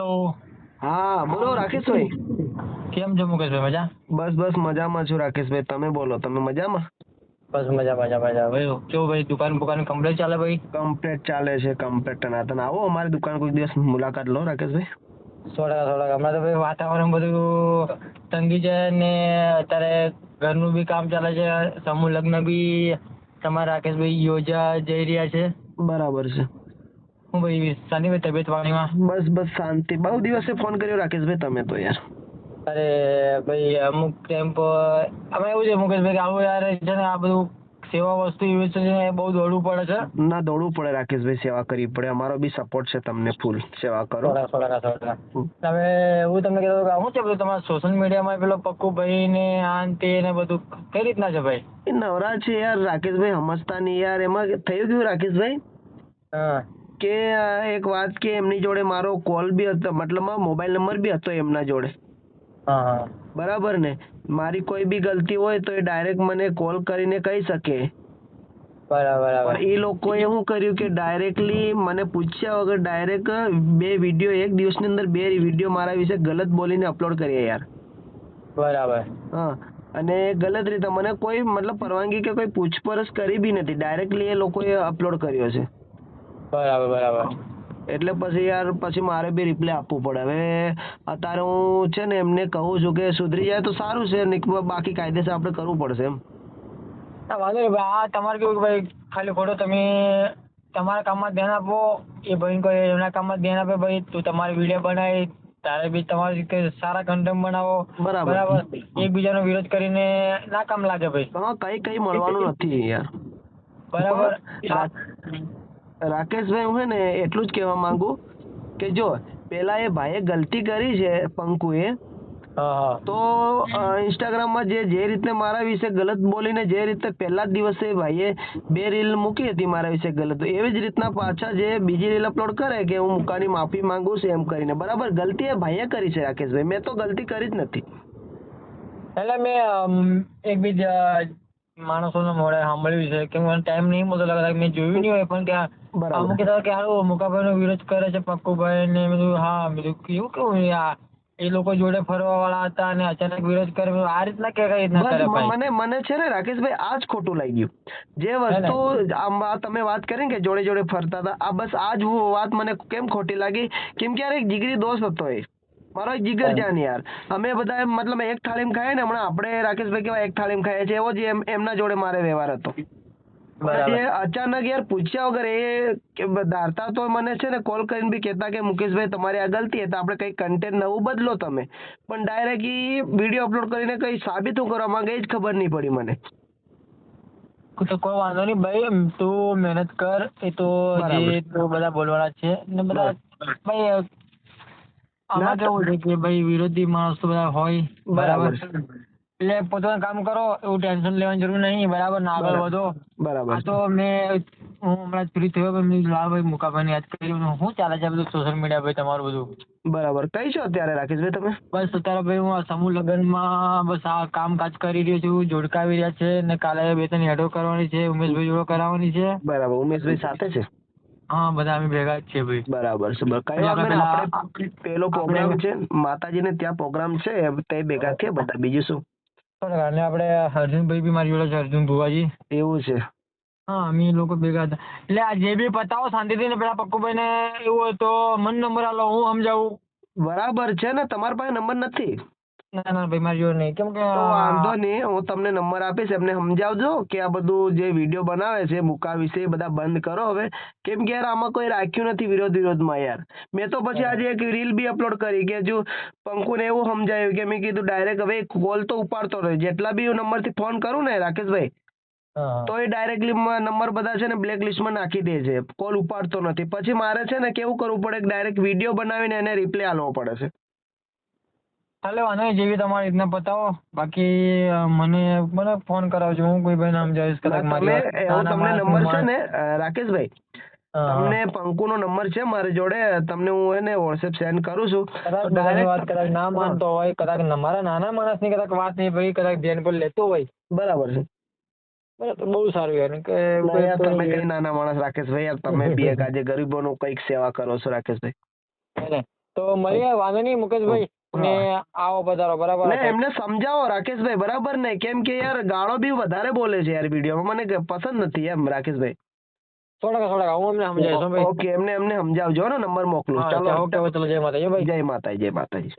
Hello. હા બોલો રાકેશભાઈ. કેમ છો મુકેશભાઈ? મજા? બસ મજામાં છું રાકેશભાઈ, તમે બોલો, તમે મજામાં? બસ મજા. ભાઈ કેવું ભાઈ, દુકાન કમ્પ્લીટ ચાલે ભાઈ? કમ્પ્લીટ ચાલે છે, કમ્પ્લીટ. ટનાટન આવો અમારી દુકાન કોઈ દિવસ મુલાકાત લો રાકેશભાઈ. 100%. હમણાં તો ભાઈ વાતાવરણ બધું તંગી છે ને, અત્યારે ઘરનું બી કામ ચાલે છે, સમૂહ લગ્ન બી તમારા રાકેશભાઈ યોજા જઈ રહ્યા છે. બરાબર છે. હું ભાઈ શાની ભાઈ તબિયત પાણીમાં? બસ શાંતિ. બહુ દિવસે ફોન કર્યો રાકેશભાઈ તમે તો યાર. અરે ભાઈ અમુક ટાઈમ પર અમે એવું છે મુકેશભાઈ કે આવું યાર છે ને, આ બધું સેવા વસ્તુ એવી છે ને, બહુ દોડવું પડે છે. ના દોડવું પડે રાકેશભાઈ, સેવા કરવી પડે. અમારો બી સપોર્ટ છે તમને, ફૂલ સેવા કરો. 100%. હવે હું તમને કહેતો કે શું છે બધું તમારા સોશિયલ મીડિયામાં પેલો પક્કુભાઈ ને આ ને તે ને બધું કઈ રીતના છે ભાઈ? એ નવરા છે યાર રાકેશભાઈ, સમજતા નહીં યાર. એમાં થયું કેવું રાકેશભાઈ હા કે એક વાત કે એમની જોડે મારો કોલ બી હતો, મતલબ મોબાઈલ નંબર બી હતો એમના જોડે. હા. બરાબર ને. મારી કોઈ બી ગલતી હોય તો એ ડાયરેક્ટ મને કોલ કરીને કહી શકે. બરાબર. પણ એ લોકોએ શું કર્યું કે ડાયરેક્ટલી મને પૂછ્યા વગર ડાયરેક્ટ બે વિડીયો, એક દિવસની અંદર બે વિડીયો મારા વિશે ગલત બોલીને અપલોડ કર્યા યાર. બરાબર. હા. અને ગલત રીતે મને કોઈ મતલબ પરવાનગી કે કોઈ પૂછપરછ કરી બી નથી, ડાયરેક્ટલી એ લોકોએ અપલોડ કર્યો છે. બરાબર. એટલે પછી યાર પછી મારે બી રિપ્લાય આપવું પડે. હવે અત્યારે હું છે ને એમને કહું છું કે સુધરી જાય તો સારું છે, ને બાકી કાયદેસર આપણે કરવું પડશે એમ. વાંધો નહીં ભાઈ. આ તમારે કેવું કે ભાઈ ખાલી ખોટો તમે તમારા કામમાં ધ્યાન આપો, એ ભાઈ કોઈ એમના કામમાં ધ્યાન આપે. ભાઈ તું તમારી વિડીયો બનાવી, તારે બી તમારી સારા કન્ટેન્ટ બનાવો. બરાબર. એકબીજાનો વિરોધ કરીને ના કામ લાગે ભાઈ. હા, કઈ મળવાનું નથી યાર. બરાબર. રાકેશભાઈ હું હે ને એટલું જ કહેવા માંગુ કે જો પેલા એ ભાઈએ ગલતી કરી છે પંકુએ, તો ઇન્સ્ટાગ્રામમાં જે રીતે મારા વિશે ગલત બોલીને જે રીતે પહેલા જ દિવસે ભાઈએ બે રીલ મૂકી હતી મારા વિશે ગલત, એવી જ રીતના પાછા જે બીજી રીલ અપલોડ કરે કે હું મુકાની માફી માંગુ છું એમ કરીને. બરાબર, ગલતી એ ભાઈએ કરી છે રાકેશભાઈ, મેં તો ગલતી કરી જ નથી. એટલે મેં એક બીજા માણસોને મોડે સાંભળ્યું છે કે મને ટાઈમ નહીં મળતો, લગતા મેં જોયું નહીં હોય, પણ કે અમુક કહેતા કે હારું મુકાભાઈનો વિરોધ કરે છે પક્કુભાઈ ને. બધું હા, બધું કેવું એ લોકો જોડે ફરવા વાળા હતા અને અચાનક વિરોધ કરે, આ રીતના કઈ રીતના કરે ભાઈ? મને છે ને રાકેશભાઈ આ જ ખોટું લાગ્યું. જે વસ્તુ આમાં તમે વાત કરી કે જોડે જોડે ફરતા હતા, આ બસ આ જ વાત મને કેમ ખોટી લાગી, કેમ કે યાર એક જીગરી દોસ્ત હતો એ મારો, એક જીગર જાન યાર. અમે બધા મતલબ એક થાળીમાં ખાય ને, હમણાં આપણે રાકેશભાઈ કેવા એક થાળીમાં ખાઈએ છીએ, એવો જ એમના જોડે મારે વ્યવહાર હતો. અચાનક યાર પૂછ્યા વગર એ ધારતા તો મને છે ને કોલ કરીને બી કહેતા કે મુકેશભાઈ તમારી આ ગલતી હતી, આપણે કઈ કન્ટેન્ટ નવું બદલો તમે. પણ ડાયરેક્ટ ઈ વિડીયો અપલોડ કરીને કઈ સાબિત કરવા માંગે એ જ ખબર નહીં પડી મને. તો કોઈ વાંધો નહીં ભાઈ, તું મહેનત કર. એ તો જે બધા બોલવાના છે ને બધા ભાઈ. આમાં કેવું છે કે ભાઈ વિરોધી માણસ તો બધા હોય. બરાબર. એટલે પોતાનું કામ કરો, એવું ટેન્શન લેવાની જરૂર નહીં. બરાબર ને, આગળ વધો. બરાબર. આ તો હું હમણાં ફ્રી થયો, ભાઈ મુકાભાઈને યાદ કર્યું. શું ચાલે છે બધું સોશિયલ મીડિયા ભાઈ તમારું બધું? બરાબર. કઈ છો અત્યારે રાકેશભાઈ તમે? બસ અત્યારે ભાઈ હું આ સમૂહ લગ્નમાં બસ આ કામકાજ કરી રહ્યો છું, જોડકાવી રહ્યા છે ને કાલે 2-3 એડો કરવાની છે, ઉમેશભાઈ જોડે કરાવવાની છે. બરાબર. ઉમેશભાઈ સાથે છે? હા, બધા અમે ભેગા જ છીએ ભાઈ. બરાબર છે. કઈ આપણે પેલો પ્રોગ્રામ છે માતાજીને ત્યાં પ્રોગ્રામ છે, તે ભેગા થયા બધા, બીજું શું. અને આપણે અર્જુનભાઈ બી મારી જોડે છે, અર્જુન ભુવાજી. એવું છે? હા, અમે લોકો ભેગા હતા. એટલે આ જે બી પતાવો શાંતિથી ને પેલા પક્કુભાઈ ને એવું હોય તો મને નંબર આલો, હું સમજાવું. બરાબર છે ને, તમારા પાસે નંબર નથી? ના ભાઈ મારી જોડે નહીં. કેમ કે વાંધો નહીં, હું તમને નંબર આપીશ, એમને સમજાવજો કે આ બધું જે વિડીયો બનાવે છે મુકા વિશે બધા બંધ કરો હવે. કેમ કે યાર આમાં કોઈ રાખ્યું નથી વિરોધમાં યાર. મેં તો પછી આજે એક રીલ બી અપલોડ કરી કે જો પંકુને એવું સમજાયું કે મેં કીધું ડાયરેક્ટ હવે કોલ તો ઉપાડતો રહે, જેટલા બી નંબરથી ફોન કરું ને રાકેશભાઈ તો એ ડાયરેક્ટલી નંબર બધા છે ને બ્લેક લિસ્ટમાં નાખી દે છે, કોલ ઉપાડતો નથી. પછી મારે છે ને કેવું કરવું પડે, ડાયરેક્ટ વિડીયો બનાવીને એને રિપ્લાય આપવો પડે છે. હાલે વાંધો નહીં, જેવી તમારી રીતના બતાવો. બાકી મને ફોન કરાવજો, હું કોઈ ભાઈ નામ જઈશ. તમને નંબર છે ને રાકેશભાઈ, તમને પંકુનો નંબર છે મારી જોડે, તમને હું એને વોટ્સએપ સેન્ડ કરું છું. કદાચ ના માનતો હોય, કદાચ મારા નાના માણસની કદાચ વાત નહીં ભાઈ, કદાચ ધ્યાન પર લેતો હોય. બરાબર છે. બહુ સારું યાર કે તમે કઈ નાના માણસ રાકેશભાઈ, યાર તમે બી એક આજે ગરીબોનું કઈક સેવા કરો છો રાકેશભાઈ. તો મળીએ, વાંધો નહીં મુકેશભાઈ. ને આવો પધારો, બરાબર. ને એમને સમજાવો રાકેશભાઈ, બરાબર ને, કેમ કે યાર ગાળો બી વધારે બોલે છે યાર વિડીયોમાં, મને પસંદ નથી એમ રાકેશભાઈ. 100% હું એમને સમજાવીશ ભાઈ. ઓકે, એમને સમજાવજો ને, નંબર મોકલો. ચાલો, ઓકે, ચલો, જય માતાજી ભાઈ. જય માતાજી, જય માતાજી.